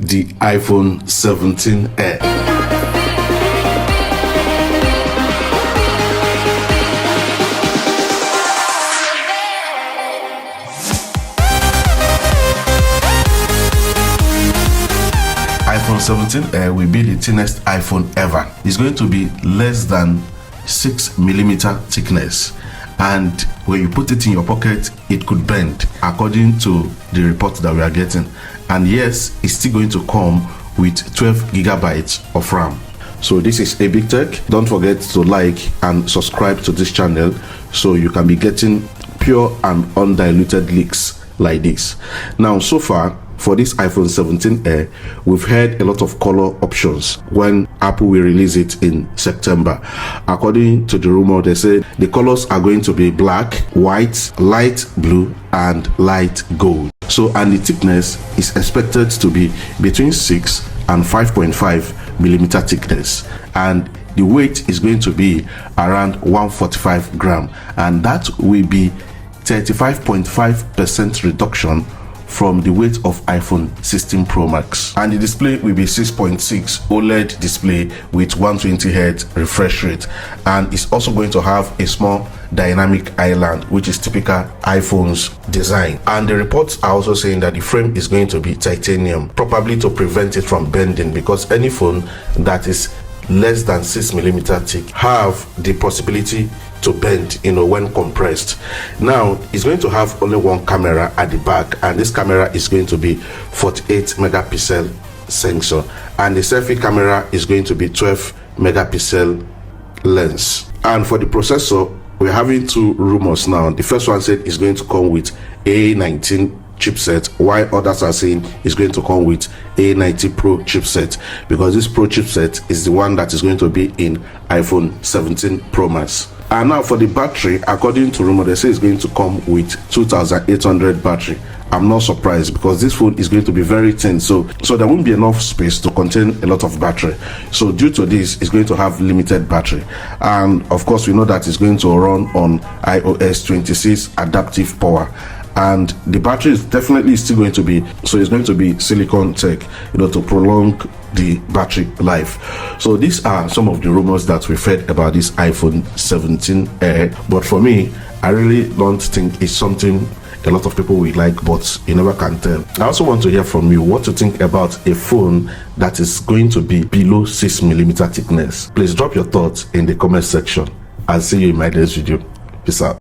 the iPhone 17 Air. iPhone 17 Air will be the thinnest iPhone ever. It's going to be less than 6mm thickness, and when you put it in your pocket it could bend according to the report that we are getting. And yes, it's still going to come with 12GB of RAM. So this is a big tech. Don't forget to like and subscribe to this channel so you can be getting pure and undiluted leaks like this. Now, so far for this iPhone 17 Air, we've heard a lot of color options when Apple will release it in September. According to the rumor, they say the colors are going to be black, white, light blue, and light gold. So, and the thickness is expected to be between 6 and 5.5mm thickness, and the weight is going to be around 145 gram, and that will be 35.5% reduction from the weight of iPhone 16 Pro Max. And the display will be 6.6 OLED display with 120Hz refresh rate, and it's also going to have a small dynamic island, which is typical iPhone's design. And the reports are also saying that the frame is going to be titanium, probably to prevent it from bending, because any phone that is less than 6mm thick have the possibility to bend, when compressed. Now, it's going to have only one camera at the back, and this camera is going to be 48MP sensor, and the selfie camera is going to be 12MP lens. And for the processor, we're having two rumors now. The first one said it's going to come with A19 chipset, while others are saying it's going to come with A90 Pro chipset, because this Pro chipset is the one that is going to be in iPhone 17 Pro Max. And now for the battery, according to rumor, they say it's going to come with 2800 battery. I'm not surprised, because this phone is going to be very thin, so there won't be enough space to contain a lot of battery. So due to this, it's going to have limited battery. And of course, we know that it's going to run on iOS 26 adaptive power, and the battery is definitely still going to be, so it's going to be silicon tech, to prolong the battery life. So these are some of the rumors that we've heard about this iPhone 17 Air, but for me, I really don't think it's something a lot of people will like, but you never can tell. I also want to hear from you what you think about a phone that is going to be below 6mm thickness. Please drop your thoughts in the comment section. I'll see you in my next video. Peace out.